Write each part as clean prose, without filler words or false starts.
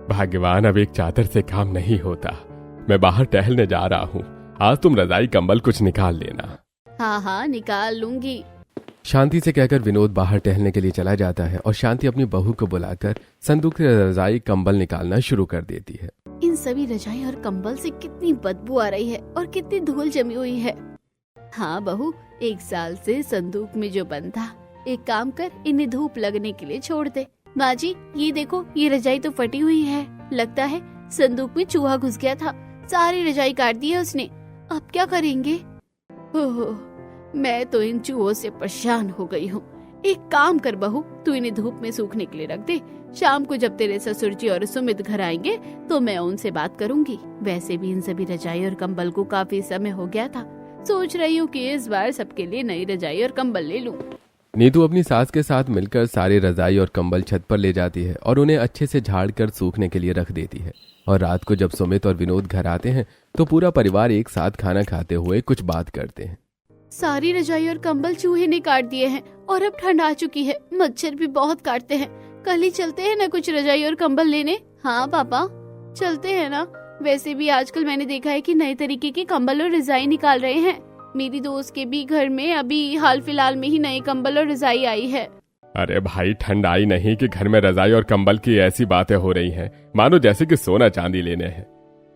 भाग्यवान, अब एक चादर से काम नहीं होता। मैं बाहर टहलने जा रहा हूँ। आज तुम रजाई कंबल कुछ निकाल लेना। हाँ हाँ, निकाल लूंगी। शांति से कहकर विनोद बाहर टहलने के लिए चला जाता है और शांति अपनी बहू को बुलाकर संदूक से रजाई कंबल निकालना शुरू कर देती है। इन सभी रजाई और कंबल से कितनी बदबू आ रही है और कितनी धूल जमी हुई है। हाँ बहू, 1 साल से संदूक में जो बंद था, एक काम कर, इन्हें धूप लगने के लिए छोड़ दे। माँ जी, ये देखो, ये रजाई तो फटी हुई है। लगता है संदूक में चूहा घुस गया था, सारी रजाई काट दी है उसने। अब क्या करेंगे? ओहो, मैं तो इन चूहों से परेशान हो गई हूँ। एक काम कर बहू, तू इन्हें धूप में सूखने के लिए रख दे। शाम को जब तेरे ससुर जी और सुमित घर आएंगे तो मैं उनसे बात करूंगी। वैसे भी इन सभी रजाई और कंबल को काफी समय हो गया था। सोच रही हूँ कि इस बार सबके लिए नई रजाई और कंबल ले लूं। नीतू अपनी सास के साथ मिलकर सारे रजाई और कंबल छत पर ले जाती है और उन्हें अच्छे से झाड़ कर सूखने के लिए रख देती है। और रात को जब सुमित और विनोद घर आते हैं तो पूरा परिवार एक साथ खाना खाते हुए कुछ बात करते हैं। सारी रजाई और कंबल चूहे ने काट दिए हैं और अब ठंड आ चुकी है। मच्छर भी बहुत काटते हैं। कल ही चलते हैं ना कुछ रजाई और कंबल लेने। हाँ पापा, चलते हैं ना। वैसे भी आजकल मैंने देखा है कि नए तरीके के कंबल और रजाई निकाल रहे हैं। मेरी दोस्त के भी घर में अभी हाल फिलहाल में ही नए कंबल और रजाई आई है। अरे भाई, ठंड आई नहीं कि घर में रजाई और कंबल की ऐसी बातें हो रही हैं, मानो जैसे कि सोना चांदी लेने हैं।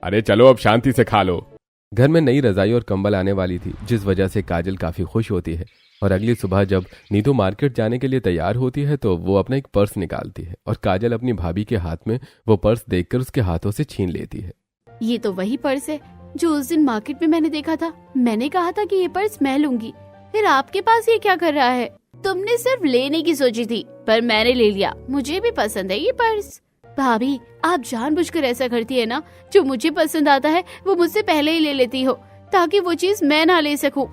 अरे चलो अब शांति से खा लो। घर में नई रजाई और कंबल आने वाली थी, जिस वजह से काजल काफी खुश होती है। और अगली सुबह जब नीतू मार्केट जाने के लिए तैयार होती है तो वो अपना एक पर्स निकालती है और काजल अपनी भाभी के हाथ में वो पर्स देखकर उसके हाथों से छीन लेती है। ये तो वही पर्स है जो उस दिन मार्केट में मैंने देखा था। मैंने कहा था कि ये पर्स मैं लूंगी, फिर आपके पास ये क्या कर रहा है? तुमने सिर्फ लेने की सोची थी, पर मैंने ले लिया। मुझे भी पसंद है ये पर्स। भाभी, आप जानबूझकर ऐसा करती है ना? जो मुझे पसंद आता है वो मुझसे पहले ही ले लेती हो ताकि वो चीज मैं ना ले सकूं।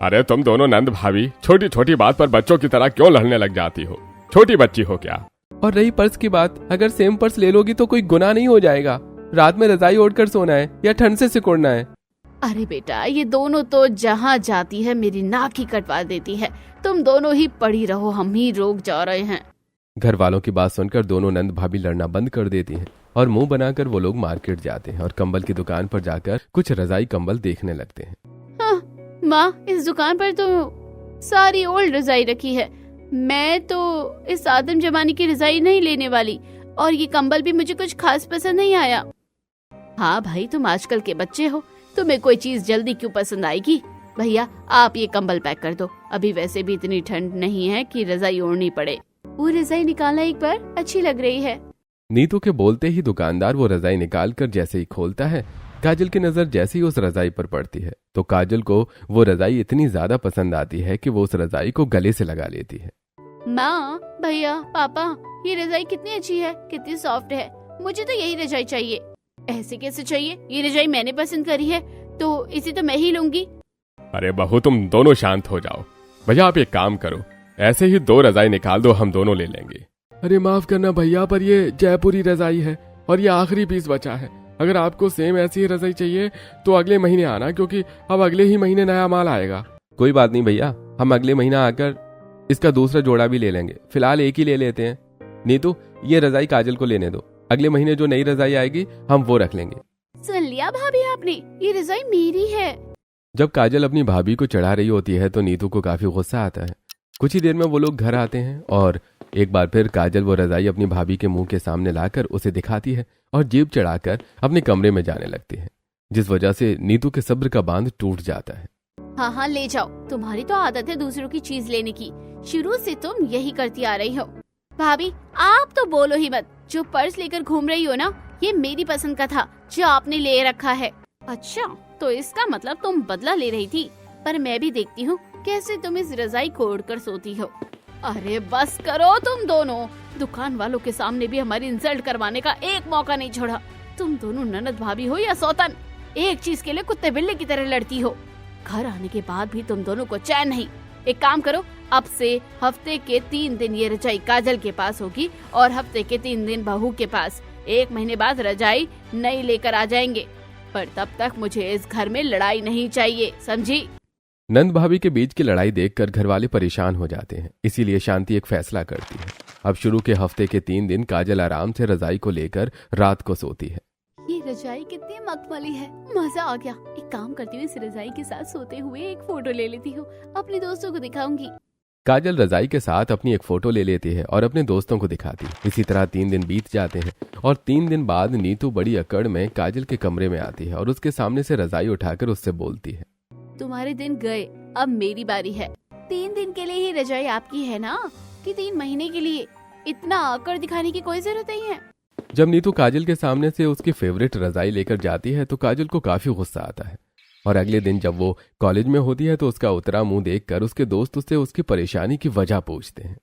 अरे तुम दोनों नंद भाभी छोटी छोटी बात पर बच्चों की तरह क्यों लड़ने लग जाती हो? छोटी बच्ची हो क्या? और रही पर्स की बात, अगर सेम पर्स ले लोगी तो कोई गुनाह नहीं हो जाएगा। रात में रजाई ओढ़कर सोना है या ठंड से सिकुड़ना है? अरे बेटा, ये दोनों तो जहाँ जाती है मेरी नाक ही कटवा देती है। तुम दोनों ही पड़ी रहो, हम ही रोक जा रहे हैं। घर वालों की बात सुनकर दोनों नंद भाभी लड़ना बंद कर देती हैं और मुंह बनाकर वो लोग मार्केट जाते हैं और कंबल की दुकान पर जाकर कुछ रजाई कंबल देखने लगते हैं। हाँ, माँ, इस दुकान पर तो सारी ओल्ड रजाई रखी है। मैं तो इस आदम जमाने की रजाई नहीं लेने वाली, और ये कंबल भी मुझे कुछ खास पसंद नहीं आया। हाँ भाई, तुम आजकल के बच्चे हो, तुम्हें कोई चीज जल्दी क्यों पसंद आएगी? भैया, आप ये कंबल पैक कर दो। अभी वैसे भी इतनी ठंड नहीं है कि रजाई ओढ़नी पड़े। वो रजाई निकालना एक बार, अच्छी लग रही है। नीतू के बोलते ही दुकानदार वो रजाई निकाल कर जैसे ही खोलता है, काजल की नजर जैसे ही उस रजाई पर पड़ती है तो काजल को वो रजाई इतनी ज्यादा पसंद आती है कि वो उस रजाई को गले से लगा लेती है। माँ, भैया, पापा, ये रजाई कितनी अच्छी है, कितनी सॉफ्ट है। मुझे तो यही रजाई चाहिए। ऐसे कैसे चाहिए? ये रजाई मैंने पसंद करी है तो इसे तो मैं ही लूंगी। अरे बहू, तुम दोनों शांत हो जाओ। भैया आप एक काम करो, ऐसे ही 2 रजाई निकाल दो, हम दोनों ले लेंगे। अरे माफ करना भैया, पर ये जयपुरी रजाई है और ये आखिरी पीस बचा है। अगर आपको सेम ऐसी ही रजाई चाहिए तो अगले महीने आना, क्योंकि अब अगले ही महीने नया माल आएगा। कोई बात नहीं भैया, हम अगले महीना आकर इसका दूसरा जोड़ा भी ले लेंगे। फिलहाल एक ही ले लेते हैं। नीतू, ये रजाई काजल को लेने दो। अगले महीने जो नई रजाई आएगी हम वो रख लेंगे। सुन लिया भाभी आपने, ये रजाई मेरी है। जब काजल अपनी भाभी को चढ़ा रही होती है तो नीतू को काफी गुस्सा आता है। कुछ ही देर में वो लोग घर आते हैं और एक बार फिर काजल वो रजाई अपनी भाभी के मुंह के सामने लाकर उसे दिखाती है और जीभ चढ़ाकर अपने कमरे में जाने लगती है, जिस वजह से नीतू के सब्र का बांध टूट जाता है। हाँ हाँ, ले जाओ। तुम्हारी तो आदत है दूसरों की चीज लेने की। शुरू से तुम यही करती आ रही हो। भाभी, आप तो बोलो ही मत। जो पर्स लेकर घूम रही हो ना, ये मेरी पसंद का था जो आपने ले रखा है। अच्छा, तो इसका मतलब तुम बदला ले रही थी। पर मैं भी देखती हूँ कैसे तुम इस रजाई को ओढ़कर सोती हो। अरे बस करो तुम दोनों। दुकान वालों के सामने भी हमारी इंसल्ट करवाने का एक मौका नहीं छोड़ा। तुम दोनों ननद भाभी हो या सौतन, एक चीज के लिए कुत्ते बिल्ली की तरह लड़ती हो। घर आने के बाद भी तुम दोनों को चैन नहीं। एक काम करो, अब से हफ्ते के 3 दिन ये रजाई काजल के पास होगी और हफ्ते के 3 दिन बहू के पास। 1 महीने बाद रजाई नई लेकर आ जाएंगे, पर तब तक मुझे इस घर में लड़ाई नहीं चाहिए, समझी? नंद भाभी के बीच की लड़ाई देखकर घर वाले परेशान हो जाते हैं, इसीलिए शांति एक फैसला करती है। अब शुरू के हफ्ते के 3 दिन काजल आराम से रजाई को लेकर रात को सोती है। ये रजाई कितनी मखमली है, मजा आ गया। एक काम करती हूँ, इस रजाई के साथ सोते हुए एक फोटो ले लेती हूँ, अपने दोस्तों को दिखाऊंगी। काजल रजाई के साथ अपनी एक फोटो ले लेती है और अपने दोस्तों को दिखाती है। इसी तरह 3 दिन बीत जाते हैं और 3 दिन बाद नीतू बड़ी अकड़ में काजल के कमरे में आती है और उसके सामने से रजाई उठाकर उससे बोलती है, तुम्हारे दिन गए, अब मेरी बारी है। 3 दिन के लिए ही रजाई आपकी है ना, कि 3 महीने के लिए? इतना आकर दिखाने की कोई जरूरत नहीं है। जब नीतू काजल के सामने से उसकी फेवरेट रजाई लेकर जाती है तो काजल को काफी गुस्सा आता है और अगले दिन जब वो कॉलेज में होती है तो उसका उतरा मुंह देखकर उसके दोस्त उससे उसकी परेशानी की वजह पूछते हैं।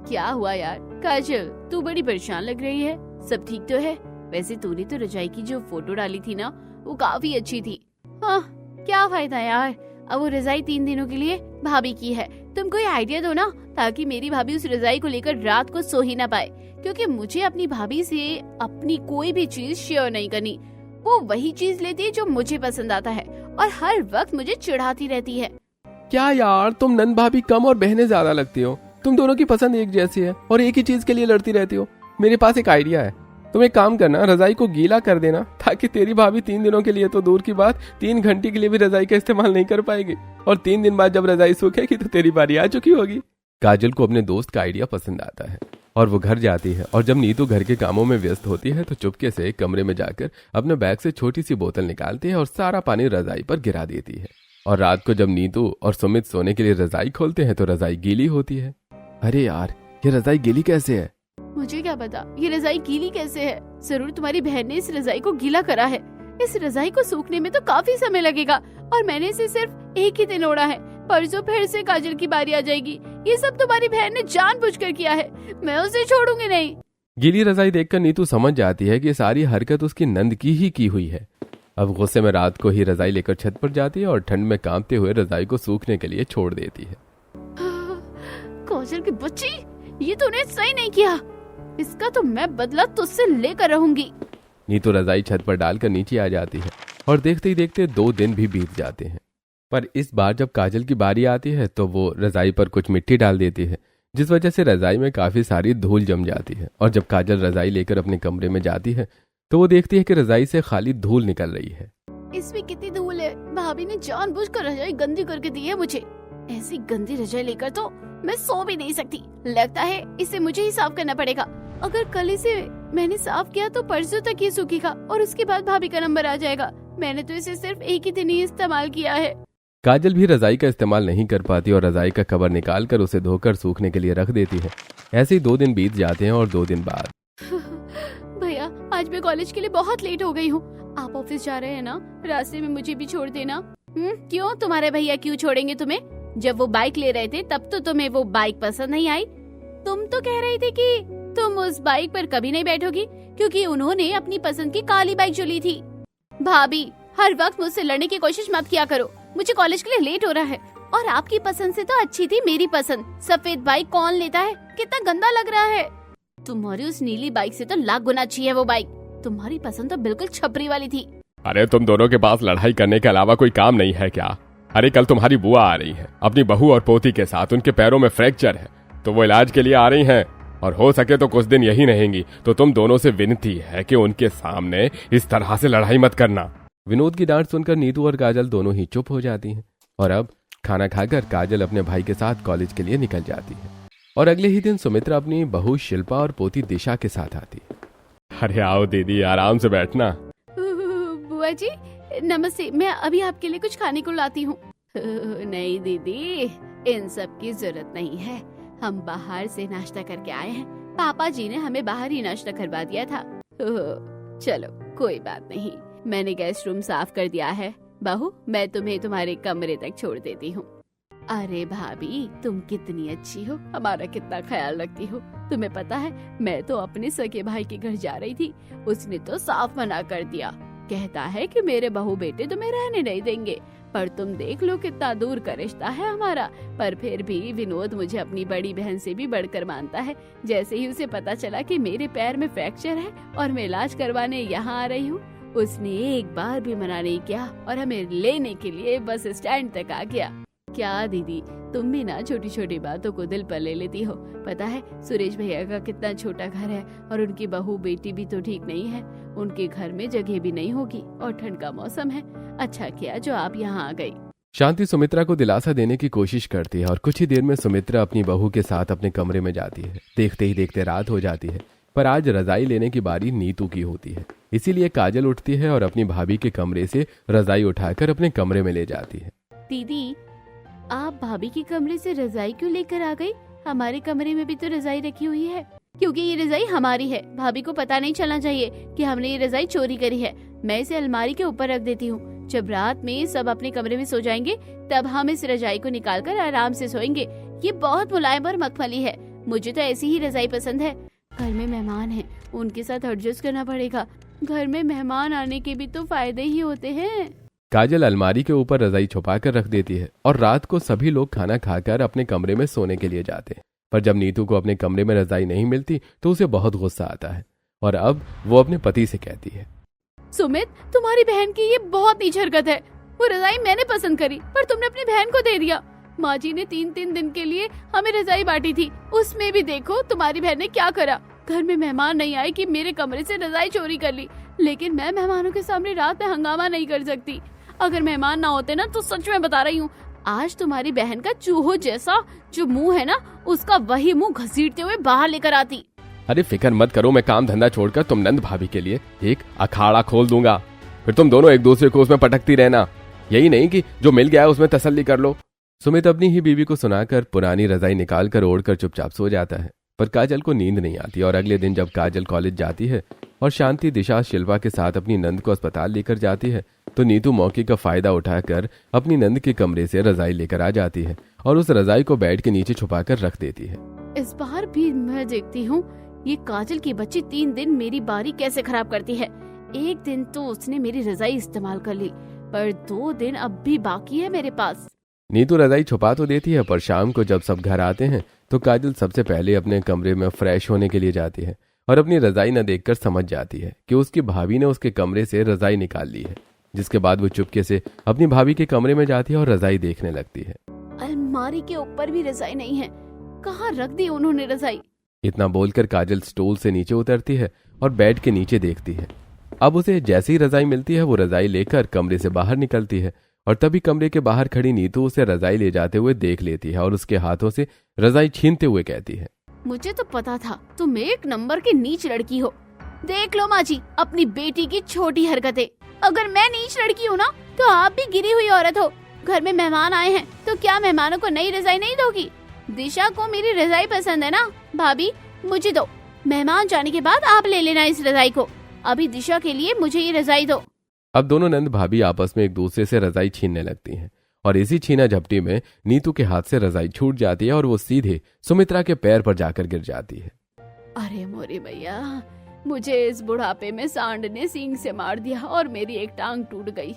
क्या हुआ यार काजल, तू बड़ी परेशान लग रही है, सब ठीक तो है? वैसे तूने तो रजाई की जो फोटो डाली थी ना, वो काफी अच्छी थी। हाँ, क्या फायदा यार, अब वो रजाई 3 दिनों के लिए भाभी की है। तुम कोई आइडिया दो ना, ताकि मेरी भाभी उस रजाई को लेकर रात को सो ही ना पाए, क्योंकि मुझे अपनी भाभी से अपनी कोई भी चीज शेयर नहीं करनी। वो वही चीज लेती है जो मुझे पसंद आता है और हर वक्त मुझे चिढ़ाती रहती है। क्या यार, तुम नंद भाभी कम और बहनें ज्यादा लगती हो। तुम दोनों की पसंद एक जैसी है और एक ही चीज के लिए लड़ती रहती हो। मेरे पास एक आइडिया है, तुम एक काम करना, रजाई को गीला कर देना, ताकि तेरी भाभी 3 दिनों के लिए तो दूर की बात 3 घंटे के लिए भी रजाई का इस्तेमाल नहीं कर पाएगी और 3 दिन बाद जब रजाई सूखेगी तो तेरी बारी आ चुकी होगी। काजल को अपने दोस्त का आइडिया पसंद आता है और वो घर जाती है और जब नीतू घर के कामों में व्यस्त होती है तो चुपके से कमरे में जाकर अपने बैग से छोटी सी बोतल निकालती है और सारा पानी रजाई पर गिरा देती है। और रात को जब नीतू और सुमित सोने के लिए रजाई खोलते हैं तो रजाई गीली होती है। अरे यार, ये रजाई गीली कैसे है? मुझे क्या पता ये रजाई गीली कैसे है, जरूर तुम्हारी बहन ने इस रजाई को गीला करा है। इस रजाई को सूखने में तो काफी समय लगेगा और मैंने इसे सिर्फ एक ही दिन ओढ़ा है, परसों फिर से काजल की बारी आ जाएगी। ये सब तुम्हारी बहन ने जानबूझकर किया है, मैं उसे छोड़ूंगी नहीं। गीली रजाई देखकर नीतू समझ जाती है कि सारी हरकत उसकी नंद की ही की हुई है। अब गुस्से में रात को ही रजाई लेकर छत पर जाती है और ठंड में कांपते हुए रजाई को सूखने के लिए छोड़ देती है। काजल की बच्ची, ये तूने सही नहीं किया, इसका तो मैं बदला तुझसे लेकर रहूंगी। नीतू रजाई छत पर डालकर नीचे आ जाती है और देखते ही देखते 2 दिन भी बीत जाते हैं। पर इस बार जब काजल की बारी आती है तो वो रजाई पर कुछ मिट्टी डाल देती है, जिस वजह से रजाई में काफी सारी धूल जम जाती है। और जब काजल रजाई लेकर अपने कमरे में जाती है तो वो देखती है कि रजाई से खाली धूल निकल रही है। इसमें कितनी धूल है, भाभी ने जानबूझकर रजाई गंदी करके दी है मुझे। ऐसी गंदी रजाई लेकर तो मैं सो भी नहीं सकती, लगता है इसे मुझे ही साफ करना पड़ेगा। अगर कल इसे मैंने साफ किया तो परसों तक ये सूखेगा और उसके बाद भाभी का नंबर आ जाएगा। मैंने तो इसे सिर्फ एक ही दिन ही इस्तेमाल किया है। काजल भी रजाई का इस्तेमाल नहीं कर पाती और रजाई का कवर निकालकर उसे धोकर सूखने के लिए रख देती है। ऐसे ही 2 दिन बीत जाते हैं और 2 दिन बाद भैया, आज मैं कॉलेज के लिए बहुत लेट हो गई हूँ। आप ऑफिस जा रहे हैं ना, रास्ते में मुझे भी छोड़ देना। क्यों, तुम्हारे भैया क्यों छोड़ेंगे तुम्हें? जब वो बाइक ले रहे थे तब तो तुम्हें वो बाइक पसंद नहीं आई। तुम तो कह रही थी कि तुम उस बाइक पर कभी नहीं बैठोगी क्योंकि उन्होंने अपनी पसंद की काली बाइक जो ली थी। भाभी, हर वक्त मुझसे लड़ने की कोशिश मत किया करो, मुझे कॉलेज के लिए लेट हो रहा है। और आपकी पसंद से तो अच्छी थी मेरी पसंद। सफेद बाइक कौन लेता है, कितना गंदा लग रहा है। तुम्हारी उस नीली बाइक से तो लाख गुना अच्छी है वो बाइक। तुम्हारी पसंद तो बिल्कुल छपरी वाली थी। अरे तुम दोनों के पास लड़ाई करने के अलावा कोई काम नहीं है क्या? अरे कल तुम्हारी बुआ आ रही है अपनी बहू और पोती के साथ, उनके पैरों में फ्रैक्चर है तो वो इलाज के लिए आ रही हैं और हो सके तो कुछ दिन यही रहेंगी। तो तुम दोनों से विनती है कि उनके सामने इस तरह से लड़ाई मत करना। विनोद की डांट सुनकर नीतू और काजल दोनों ही चुप हो जाती हैं और अब खाना खाकर काजल अपने भाई के साथ कॉलेज के लिए निकल जाती है। और अगले ही दिन सुमित्रा अपनी बहू शिल्पा और पोती दिशा के साथ आती है। अरे आओ दीदी, आराम से बैठना। बुआ जी नमस्ते, मैं अभी आपके लिए कुछ खाने को लाती हूँ। नहीं दीदी, इन सब की जरूरत नहीं है, हम बाहर से नाश्ता करके आए हैं। पापा जी ने हमें बाहर ही नाश्ता करवा दिया था। चलो कोई बात नहीं, मैंने गेस्ट रूम साफ कर दिया है। बहू, मैं तुम्हें तुम्हारे कमरे तक छोड़ देती हूँ। अरे भाभी, तुम कितनी अच्छी हो, हमारा कितना ख्याल रखती हो। तुम्हें पता है, मैं तो अपने सगे भाई के घर जा रही थी, उसने तो साफ मना कर दिया। कहता है कि मेरे बहू बेटे तुम्हें रहने नहीं देंगे। पर तुम देख लो कितना दूर का रिश्ता है हमारा। पर फिर भी विनोद मुझे अपनी बड़ी बहन से भी बढ़कर मानता है। जैसे ही उसे पता चला कि मेरे पैर में फ्रैक्चर है और मैं इलाज करवाने यहाँ आ रही हूँ, उसने एक बार भी मना नहीं किया और हमें लेने के लिए बस स्टैंड तक आ गया। क्या दीदी, तुम भी ना छोटी छोटी बातों को दिल पर ले लेती हो। पता है सुरेश भैया का कितना छोटा घर है और उनकी बहू बेटी भी तो ठीक नहीं है। उनके घर में जगह भी नहीं होगी और ठंड का मौसम है। अच्छा किया जो आप यहाँ आ गई। शांति सुमित्रा को दिलासा देने की कोशिश करती है और कुछ ही देर में सुमित्रा अपनी बहू के साथ अपने कमरे में जाती है। देखते ही देखते रात हो जाती है, पर आज रजाई लेने की बारी नीतू की होती है। इसीलिए काजल उठती है और अपनी भाभी के कमरे से रजाई उठाकर अपने कमरे में ले जाती है। दीदी, आप भाभी के कमरे से रजाई क्यों लेकर आ गई? हमारे कमरे में भी तो रजाई रखी हुई है। क्योंकि ये रजाई हमारी है, भाभी को पता नहीं चलना चाहिए कि हमने ये रजाई चोरी करी है। मैं इसे अलमारी के ऊपर रख देती हूँ। जब रात में सब अपने कमरे में सो जाएंगे तब हम इस रजाई को निकालकर आराम से सोएंगे। ये बहुत मुलायम और मखमली है। मुझे तो ऐसी ही रजाई पसंद है। घर में मेहमान हैं, उनके साथ एडजस्ट करना पड़ेगा। घर में मेहमान आने के भी तो फायदे ही होते हैं। काजल अलमारी के ऊपर रजाई छुपाकर रख देती है और रात को सभी लोग खाना खाकर अपने कमरे में सोने के लिए जाते हैं। पर जब नीतू को अपने कमरे में रजाई नहीं मिलती तो उसे बहुत गुस्सा आता है और अब वो अपने पति से कहती है, सुमित, तुम्हारी बहन की ये बहुत नीच हरकत है। वो रजाई मैंने पसंद करी पर तुमने अपनी बहन को दे दिया। माँ जी ने 3-3 दिन के लिए हमें रजाई बांटी थी, उसमें भी देखो तुम्हारी बहन ने क्या करा। घर में मेहमान नहीं आए कि मेरे कमरे से रजाई चोरी कर ली। लेकिन मैं मेहमानों के सामने रात में हंगामा नहीं कर सकती। अगर मेहमान ना होते ना तो सच में बता रही हूँ, आज तुम्हारी बहन का चूहों जैसा जो मुंह है ना, उसका वही मुंह घसीटते हुए बाहर लेकर आती। अरे फिक्र मत करो, मैं काम धंधा छोड़कर तुम नंद भाभी के लिए एक अखाड़ा खोल दूंगा। फिर तुम दोनों एक दूसरे को उसमें पटकती रहना। यही नहीं कि जो मिल गया है उसमें तसल्ली कर लो। सुमित अपनी ही बीवी को सुनाकर पुरानी रजाई निकालकर ओढ़कर चुपचाप सो जाता है। पर काजल को नींद नहीं आती और अगले दिन जब काजल कॉलेज जाती है और शांति दिशा शिल्पा के साथ अपनी नंद को अस्पताल लेकर जाती है तो नीतू मौके का फायदा उठाकर अपनी नंद के कमरे से रजाई लेकर आ जाती है और उस रजाई को बेड के नीचे छुपाकर रख देती है। इस बार भी मैं देखती हूँ ये काजल की बच्ची 3 दिन मेरी बारी कैसे खराब करती है। एक दिन तो उसने मेरी रजाई इस्तेमाल कर ली, पर 2 दिन अब भी बाकी है मेरे पास। नीतू रजाई छुपा तो देती है, पर शाम को जब सब घर आते हैं तो काजल सबसे पहले अपने कमरे में फ्रेश होने के लिए जाती है और अपनी रजाई न देखकर समझ जाती है कि उसकी भाभी ने उसके कमरे से रजाई निकाल ली है। जिसके बाद वो चुपके से अपनी भाभी के कमरे में जाती है और रजाई देखने लगती है। अलमारी के ऊपर भी रजाई नहीं है, कहाँ रख दी उन्होंने रजाई? इतना बोलकर काजल स्टूल से नीचे उतरती है और बेड के नीचे देखती है। अब उसे जैसे ही रजाई मिलती है वो रजाई लेकर कमरे से बाहर निकलती है और तभी कमरे के बाहर खड़ी नीतू उसे रजाई ले जाते हुए देख लेती है और उसके हाथों से रजाई छीनते हुए कहती है, मुझे तो पता था तुम 1 नंबर की नीच लड़की हो। देख लो माँ जी अपनी बेटी की छोटी हरकतें। अगर मैं नीच लड़की हूँ ना तो आप भी गिरी हुई औरत हो। घर में मेहमान आए हैं तो क्या मेहमानों को नई रजाई नहीं दोगी? दिशा को मेरी रजाई पसंद है ना, भाभी मुझे दो। मेहमान जाने के बाद आप ले लेना इस रजाई को। अभी दिशा के लिए मुझे ये रजाई दो। अब दोनों नंद भाभी आपस में एक दूसरे से रजाई छीनने लगती हैं और इसी छीना झपटी में नीतू के हाथ से रजाई छूट जाती है और वो सीधे सुमित्रा के पैर पर जाकर गिर जाती है। अरे मोरे भैया, मुझे इस बुढ़ापे में सांड ने सींग से मार दिया और मेरी एक टांग टूट गई।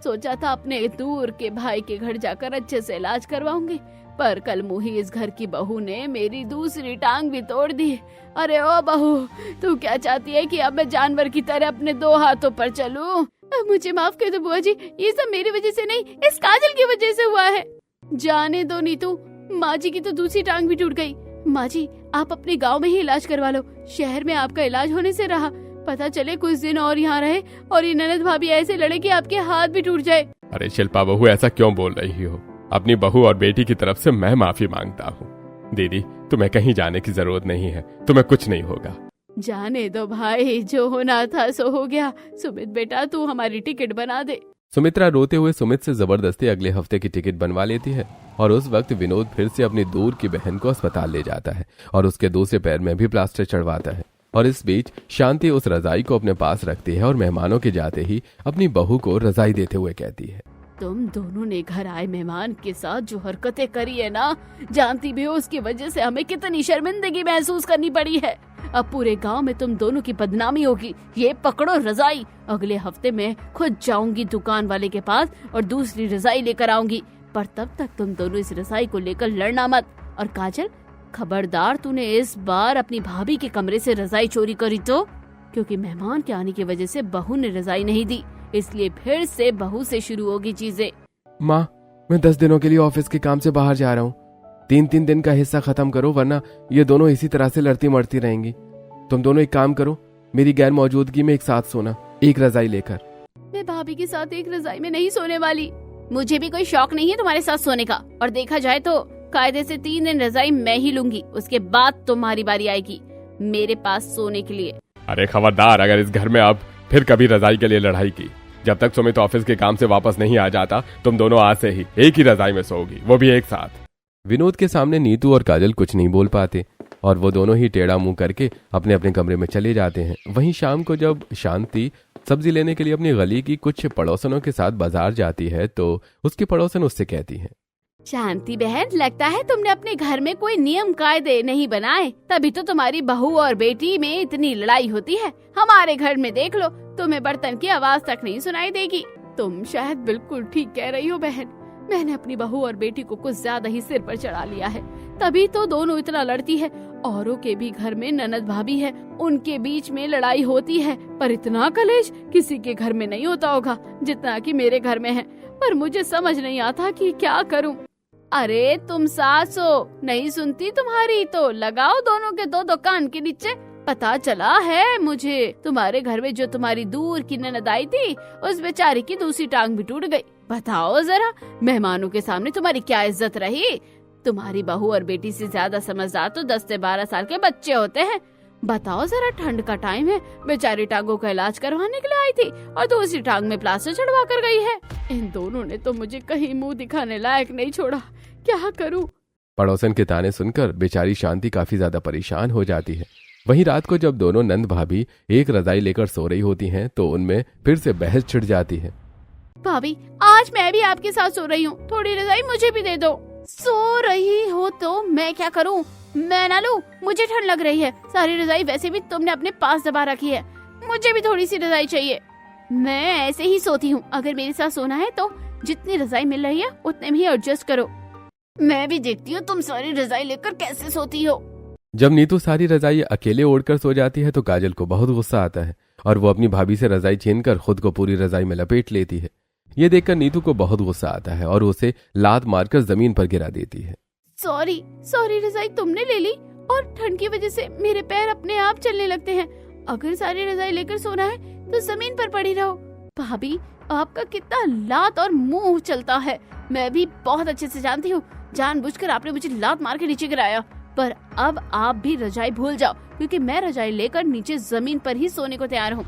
सोचा था अपने दूर के भाई के घर जाकर अच्छे से इलाज करवाऊंगी, पर कल मुही इस घर की बहू ने मेरी दूसरी टांग भी तोड़ दी। अरे ओ बहू, तू क्या चाहती है कि अब मैं जानवर की तरह अपने 2 हाथों पर चलूं? मुझे माफ कर दो बुआ जी, ये सब मेरी वजह से नहीं, इस काजल की वजह से हुआ है। जाने दो नीतू, माँ जी की तो दूसरी टांग भी टूट गई। माँ जी आप अपने गांव में ही इलाज करवा लो, शहर में आपका इलाज होने से रहा। पता चले कुछ दिन और यहाँ रहे और ये ननद भाभी ऐसे लड़े कि आपके हाथ भी टूट जाए। अरे शिल्पा बहू, ऐसा क्यों बोल रही हो? अपनी बहू और बेटी की तरफ से मैं माफी मांगता हूँ। दीदी तुम्हें कहीं जाने की जरूरत नहीं है, तुम्हें कुछ नहीं होगा। जाने दो भाई, जो होना था सो हो गया। सुमित बेटा तू हमारी टिकट बना दे। सुमित्रा रोते हुए सुमित से जबरदस्ती अगले हफ्ते की टिकट बनवा लेती है और उस वक्त विनोद फिर से अपनी दूर की बहन को अस्पताल ले जाता है और उसके दूसरे पैर में भी प्लास्टर चढ़वाता है। और इस बीच शांति उस रजाई को अपने पास रखती है और मेहमानों के जाते ही अपनी बहू को रजाई देते हुए कहती है, तुम दोनों ने घर आए मेहमान के साथ जो हरकतें करी है ना, जानती भी हो उसकी वजह से हमें कितनी शर्मिंदगी महसूस करनी पड़ी है। अब पूरे गांव में तुम दोनों की बदनामी होगी। ये पकड़ो रजाई, अगले हफ्ते मैं खुद जाऊंगी दुकान वाले के पास और दूसरी रजाई लेकर आऊंगी, पर तब तक तुम दोनों इस रजाई को लेकर लड़ना मत। और काजल खबरदार, तूने इस बार अपनी भाभी के कमरे से रजाई चोरी करी तो, क्योंकि मेहमान के आने की वजह से बहू ने रजाई नहीं दी, इसलिए फिर से बहू से शुरू होगी चीजें। माँ मैं 10 दिनों के लिए ऑफिस के काम से बाहर जा रहा हूँ। 3-3 दिन का हिस्सा खत्म करो, वरना ये दोनों इसी तरह से लड़ती मरती रहेंगी। तुम दोनों एक काम करो, मेरी गैर मौजूदगी में एक साथ सोना, एक रजाई लेकर। मैं भाभी के साथ एक रजाई में नहीं सोने वाली। मुझे भी कोई शौक नहीं है तुम्हारे साथ सोने का, और देखा जाए तो कायदे से 3 दिन रजाई मैं ही लूंगी, उसके बाद तुम्हारी बारी आएगी मेरे पास सोने के लिए। अरे खबरदार, अगर इस घर में अब फिर कभी रजाई के लिए लड़ाई की, जब तक सुमित ऑफिस के काम से वापस नहीं आ जाता, तुम दोनों आज से ही एक ही रजाई में सोओगी, वो भी एक साथ। विनोद के सामने नीतू और काजल कुछ नहीं बोल पाते और वो दोनों ही टेढ़ा मुंह करके अपने अपने कमरे में चले जाते हैं। वहीं शाम को जब शांति सब्जी लेने के लिए अपनी गली की कुछ पड़ोसनों के साथ बाजार जाती है तो उसकी पड़ोसन उससे कहती है, शांति बहन, लगता है तुमने अपने घर में कोई नियम कायदे नहीं बनाए, तभी तो तुम्हारी बहू और बेटी में इतनी लड़ाई होती है। हमारे घर में देख लो, तुम्हें बर्तन की आवाज तक नहीं सुनाई देगी। तुम शायद बिल्कुल ठीक कह रही हो बहन, मैंने अपनी बहू और बेटी को कुछ ज्यादा ही सिर पर चढ़ा लिया है, तभी तो दोनों इतना लड़ती है। औरों के भी घर में ननद भाभी है, उनके बीच में लड़ाई होती है, पर इतना कलेश किसी के घर में नहीं होता होगा जितना कि मेरे घर में है। पर मुझे समझ नहीं आता कि क्या करूं। अरे तुम सास हो, नहीं सुनती तुम्हारी तो लगाओ दोनों के दो कान के नीचे। पता चला है मुझे, तुम्हारे घर में जो तुम्हारी दूर की ननद आई थी, उस बेचारी की दूसरी टांग भी टूट गई। बताओ जरा, मेहमानों के सामने तुम्हारी क्या इज्जत रही। तुम्हारी बहू और बेटी से ज्यादा समझदार तो 10 से 12 साल के बच्चे होते हैं। बताओ जरा, ठंड का टाइम है, बेचारी टांगों का इलाज करवाने के लिए आई थी और दूसरी टांग में प्लास्टर चढ़वा कर गई है। इन दोनों ने तो मुझे कहीं मुंह दिखाने लायक नहीं छोड़ा, क्या करूं। पड़ोसन के ताने सुनकर बेचारी शांति काफी ज्यादा परेशान हो जाती है। वहीं रात को जब दोनों नंद भाभी एक रजाई लेकर सो रही होती हैं तो उनमें फिर से बहस छिड़ जाती है। भाभी, आज मैं भी आपके साथ सो रही हूँ, थोड़ी रजाई मुझे भी दे दो। सो रही हो तो मैं क्या करूँ, मैं ना लूं? मुझे ठंड लग रही है, सारी रजाई वैसे भी तुमने अपने पास दबा रखी है, मुझे भी थोड़ी सी रजाई चाहिए। मैं ऐसे ही सोती हूँ, अगर मेरे साथ सोना है तो जितनी रजाई मिल रही है उतने में ही एडजस्ट करो। मैं भी देखती हूँ तुम सारी रजाई लेकर कैसे सोती हो। जब नीतू सारी रजाई अकेले ओढ़कर सो जाती है तो काजल को बहुत गुस्सा आता है और वो अपनी भाभी से रजाई छीनकर खुद को पूरी रजाई में लपेट लेती है। ये देखकर नीतू को बहुत गुस्सा आता है और उसे लात मारकर जमीन पर गिरा देती है। सॉरी रजाई तुमने ले ली और ठंड की वजह से मेरे पैर अपने आप चलने लगते हैं। अगर सारी रजाई लेकर सोना है तो जमीन पर पड़ी रहो। भाभी, आपका कितना लात और मुंह चलता है, मैं भी बहुत अच्छे से जानती हूँ। जानबूझकर आपने मुझे लात मार के नीचे गिराया, पर अब आप भी रजाई भूल जाओ, क्योंकि मैं रजाई लेकर नीचे जमीन पर ही सोने को तैयार हूँ।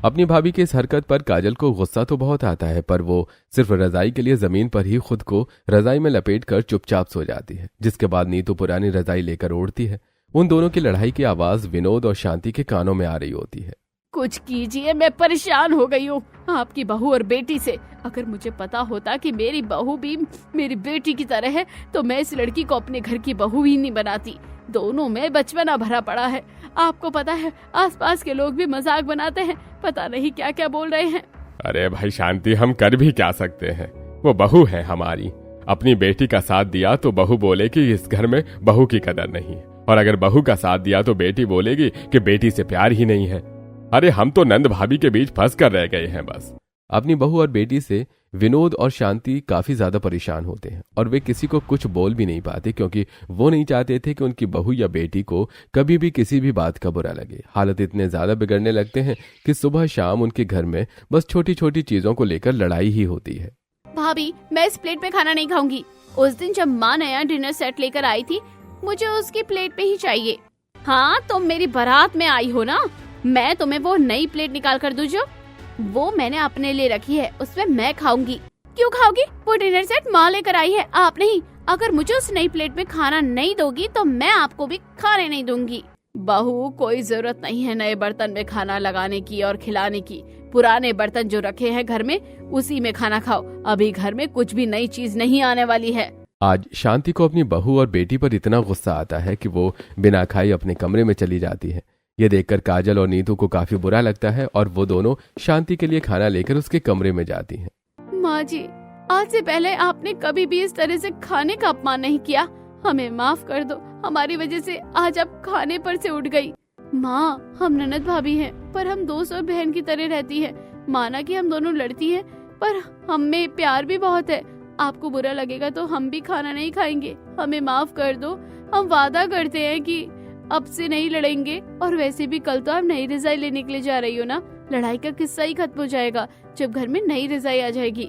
अपनी भाभी की इस हरकत पर काजल को गुस्सा तो बहुत आता है, पर वो सिर्फ रजाई के लिए जमीन पर ही खुद को रजाई में लपेटकर चुपचाप सो जाती है। जिसके बाद नीतू पुरानी रजाई लेकर ओढ़ती है। उन दोनों की लड़ाई की आवाज विनोद और शांति के कानों में आ रही होती है। कुछ कीजिए, मैं परेशान हो गई हूँ आपकी बहू और बेटी से। अगर मुझे पता होता कि मेरी बहू भी मेरी बेटी की तरह है तो मैं इस लड़की को अपने घर की बहू ही नहीं बनाती। दोनों में बचपना भरा पड़ा है। आपको पता है, आसपास के लोग भी मजाक बनाते हैं, पता नहीं क्या क्या बोल रहे हैं। अरे भाई शांति, हम कर भी क्या सकते हैं, वो बहू है हमारी। अपनी बेटी का साथ दिया तो बहू बोले कि इस घर में बहू की कदर नहीं है, और अगर बहू का साथ दिया तो बेटी बोलेगी कि बेटी से प्यार ही नहीं है। अरे हम तो नंद भाभी के बीच फंस कर रह गए हैं बस। अपनी बहू और बेटी से विनोद और शांति काफी ज्यादा परेशान होते हैं और वे किसी को कुछ बोल भी नहीं पाते, क्योंकि वो नहीं चाहते थे कि उनकी बहू या बेटी को कभी भी किसी भी बात का बुरा लगे। हालत इतने ज्यादा बिगड़ने लगते हैं कि सुबह शाम उनके घर में बस छोटी छोटी चीजों को लेकर लड़ाई ही होती है। भाभी, मैं इस प्लेट में खाना नहीं खाऊंगी। उस दिन जब माँ नया डिनर सेट लेकर आई थी, मुझे उसकी प्लेट पे ही चाहिए। हाँ, तुम मेरी बारात में आई हो ना, मैं तुम्हें वो नई प्लेट निकाल कर दूं जो वो मैंने अपने लिए रखी है, उसमें मैं खाऊंगी। क्यों खाओगी? वो डिनर सेट माँ लेकर आई है, आप नहीं। अगर मुझे उस नई प्लेट में खाना नहीं दोगी तो मैं आपको भी खाने नहीं दूंगी। बहू, कोई जरूरत नहीं है नए बर्तन में खाना लगाने की और खिलाने की। पुराने बर्तन जो रखे हैं घर में उसी में खाना खाओ। अभी घर में कुछ भी नई चीज नहीं आने वाली है। आज शांति को अपनी बहू और बेटी पर इतना गुस्सा आता है कि वो बिना खाई अपने कमरे में चली जाती है। ये देखकर काजल और नीतू को काफी बुरा लगता है और वो दोनों शांति के लिए खाना लेकर उसके कमरे में जाती हैं। माँ जी, आज से पहले आपने कभी भी इस तरह से खाने का अपमान नहीं किया, हमें माफ कर दो। हमारी वजह से आज आप खाने पर से उठ गई। माँ, हम ननद भाभी हैं, पर हम दोस्त और बहन की तरह रहती है। माना कि हम दोनों लड़ती हैं, पर हम में प्यार भी बहुत है। आपको बुरा लगेगा तो हम भी खाना नहीं खाएंगे, हमें माफ कर दो। हम वादा करते हैं कि अब से नहीं लड़ेंगे। और वैसे भी कल तो आप नई रजाई लेने के लिए जा रही हो ना, लड़ाई का किस्सा ही खत्म हो जाएगा जब घर में नई रजाई आ जाएगी।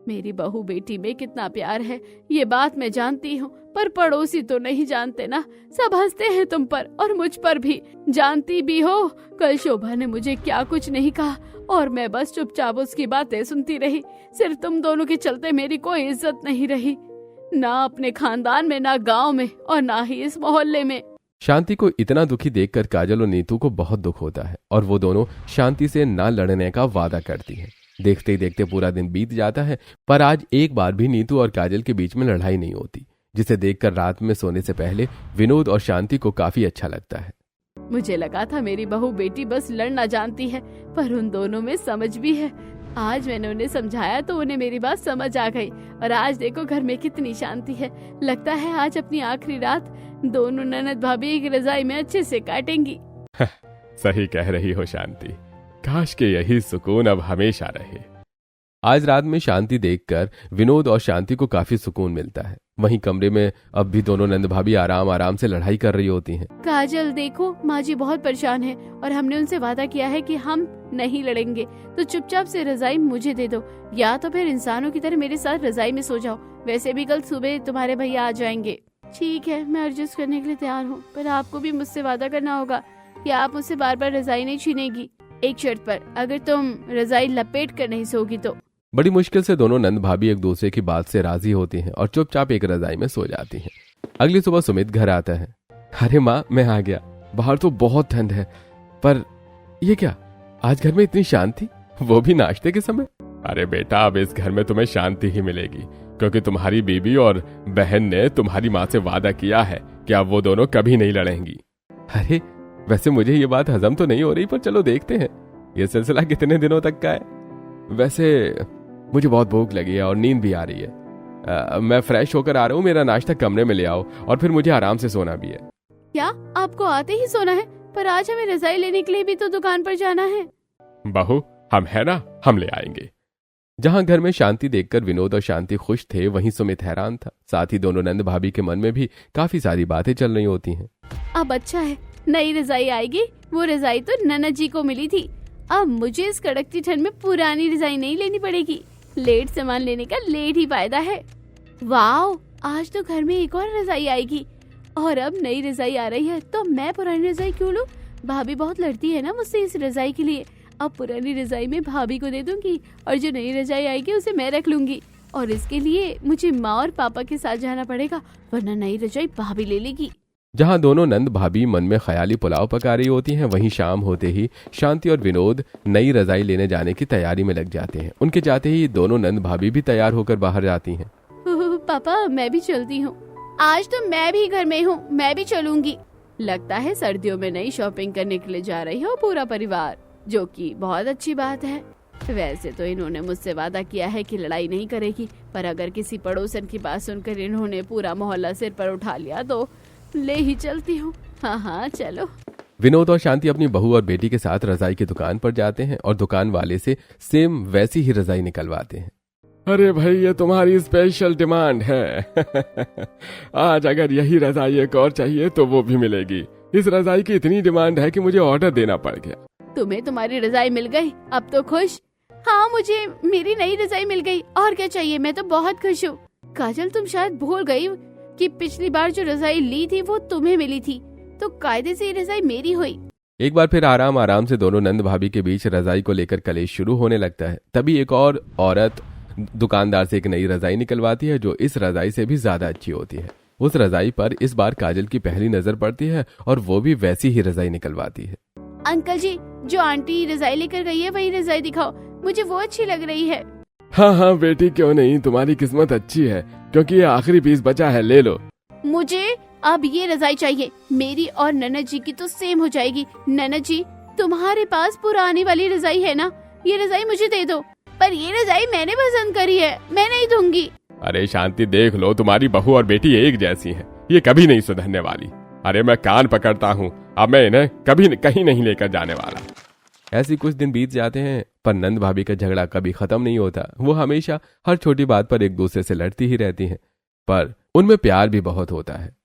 मेरी बहू बेटी में कितना प्यार है ये बात मैं जानती हूँ, पर पड़ोसी तो नहीं जानते ना। सब हंसते हैं तुम पर और मुझ पर भी। जानती भी हो कल शोभा ने मुझे क्या कुछ नहीं कहा और मैं बस चुपचाप उसकी बातें सुनती रही। सिर्फ तुम दोनों के चलते मेरी कोई इज्जत नहीं रही, ना अपने खानदान में, ना गांव में और ना ही इस मोहल्ले में। शांति को इतना दुखी देखकर काजल और नीतू को बहुत दुख होता है और वो दोनों शांति से ना लड़ने का वादा करती हैं। देखते ही देखते पूरा दिन बीत जाता है, पर आज एक बार भी नीतू और काजल के बीच में लड़ाई नहीं होती, जिसे देखकर रात में सोने से पहले विनोद और शांति को काफी अच्छा लगता है। मुझे लगा था मेरी बहू बेटी बस लड़ना जानती है, पर उन दोनों में समझ भी है। आज मैंने उन्हें समझाया तो उन्हें मेरी बात समझ आ गई और आज देखो घर में कितनी शांति है। लगता है आज अपनी आखिरी रात दोनों ननद भाभी एक रजाई में अच्छे से काटेंगी। सही कह रही हो शांति, काश के यही सुकून अब हमेशा रहे। आज रात में शांति देखकर विनोद और शांति को काफी सुकून मिलता है। वहीं कमरे में अब भी दोनों नंद भाभी आराम आराम से लड़ाई कर रही होती हैं। काजल देखो माँ जी बहुत परेशान है और हमने उनसे वादा किया है कि हम नहीं लड़ेंगे, तो चुपचाप से रजाई मुझे दे दो, या तो फिर इंसानों की तरह मेरे साथ रजाई में सो जाओ। वैसे भी कल सुबह तुम्हारे भैया आ जाएंगे। ठीक है, मैं एडजस्ट करने के लिए तैयार हूँ, पर आपको भी मुझसे वादा करना होगा कि आप मुझसे बार बार रजाई नहीं छीनेगी। एक शर्त पर, अगर तुम रजाई लपेट कर नहीं सोगी तो। बड़ी मुश्किल से दोनों नंद भाभी एक दूसरे की बात से राजी होती हैं और चुपचाप एक रजाई में सो जाती हैं। अगली सुबह सुमित घर आता है। अरे माँ, मैं आ गया। बाहर तो बहुत ठंड है, पर ये क्या, आज घर में इतनी शांति, वो भी नाश्ते के समय। अरे बेटा, अब इस घर में तुम्हें शांति ही मिलेगी, क्योंकि तुम्हारी बीबी और बहन ने तुम्हारी माँ से वादा किया है कि अब वो दोनों कभी नहीं लड़ेंगी। अरे वैसे मुझे ये बात हजम तो नहीं हो रही, पर चलो देखते हैं ये सिलसिला कितने दिनों तक का है। वैसे मुझे बहुत भूख लगी है और नींद भी आ रही है। मैं फ्रेश होकर आ रहा हूँ, मेरा नाश्ता कमरे में ले आओ और फिर मुझे आराम से सोना भी है। क्या आपको आते ही सोना है? पर आज हमें रजाई लेने के लिए भी तो दुकान पर जाना है। बहू, हम है ना, हम ले आएंगे। जहाँ घर में शांति देखकर विनोद और शांति खुश थे, वहीं सुमित हैरान था। साथ ही दोनों नंद भाभी के मन में भी काफी सारी बातें चल रही होती हैं। अब अच्छा है, नई रजाई आएगी। वो रजाई तो ननद जी को मिली थी, अब मुझे इस कड़कती ठंड में पुरानी रजाई नहीं लेनी पड़ेगी। लेट सामान लेने का लेट ही फायदा है। वाओ, आज तो घर में एक और रजाई आएगी और अब नई रजाई आ रही है, तो मैं पुरानी रजाई क्यों लूं? भाभी बहुत लड़ती है ना मुझसे इस रजाई के लिए। अब पुरानी रजाई में भाभी को दे दूंगी और जो नई रजाई आएगी उसे मैं रख लूंगी। और इसके लिए मुझे माँ और पापा के साथ जाना पड़ेगा, वरना नई रजाई भाभी ले लेगी। जहाँ दोनों नंद भाभी मन में ख्याली पुलाव पका रही होती हैं, वहीं शाम होते ही शांति और विनोद नई रजाई लेने जाने की तैयारी में लग जाते हैं। उनके जाते ही दोनों नंद भाभी भी तैयार होकर बाहर जाती हैं। पापा, मैं भी चलती हूँ। आज तो मैं भी घर में हूँ, मैं भी चलूंगी। लगता है सर्दियों में नई शॉपिंग करने के लिए जा रही हो पूरा परिवार, जो कि बहुत अच्छी बात है। वैसे तो इन्होंने मुझसे वादा किया है कि लड़ाई नहीं करेगी, पर अगर किसी पड़ोसन की बात सुनकर इन्होंने पूरा मोहल्ला सिर पर उठा लिया तो ले ही चलती हूँ। हाँ, चलो। विनोद और शांति अपनी बहू और बेटी के साथ रजाई की दुकान पर जाते हैं और दुकान वाले से सेम वैसी ही रजाई निकलवाते हैं। अरे भाई, ये तुम्हारी स्पेशल डिमांड है। आज अगर यही रजाई एक और चाहिए तो वो भी मिलेगी। इस रजाई की इतनी डिमांड है कि मुझे ऑर्डर देना पड़ गया। तुम्हें तुम्हारी रजाई मिल गई, अब तो खुश? हाँ, मुझे मेरी नई रजाई मिल गई, और क्या चाहिए? मैं तो बहुत खुश हूँ। काजल, तुम शायद भूल गई कि पिछली बार जो रजाई ली थी वो तुम्हें मिली थी, तो कायदे से ये रजाई मेरी हुई। एक बार फिर आराम आराम से दोनों नंद भाभी के बीच रजाई को लेकर कलेश शुरू होने लगता है। तभी एक और औरत दुकानदार से एक नई रजाई निकलवाती है, जो इस रजाई से भी ज्यादा अच्छी होती है। उस रजाई पर इस बार काजल की पहली नजर पड़ती है और वो भी वैसी ही रजाई निकलवाती है। अंकल जी, जो आंटी रजाई लेकर गई है वही रजाई दिखाओ, मुझे वो अच्छी लग रही है। हाँ बेटी, क्यों नहीं, तुम्हारी किस्मत अच्छी है, क्योंकि ये आखिरी पीस बचा है, ले लो। मुझे अब ये रजाई चाहिए। मेरी और ननद जी की तो सेम हो जाएगी। ननद जी, तुम्हारे पास पुरानी वाली रजाई है ना, ये रजाई मुझे दे दो। पर ये रजाई मैंने पसंद करी है, मैं नहीं दूंगी। अरे शांति, देख लो, तुम्हारी बहू और बेटी एक जैसी है, ये कभी नहीं सुधरने वाली। अरे मैं कान पकड़ता हूँ, अब मैं इन्हें कभी कहीं नहीं लेकर जाने वाला। ऐसे कुछ दिन बीत जाते हैं पर नंद भाभी का झगड़ा कभी खत्म नहीं होता। वो हमेशा हर छोटी बात पर एक दूसरे से लड़ती ही रहती हैं, पर उनमें प्यार भी बहुत होता है।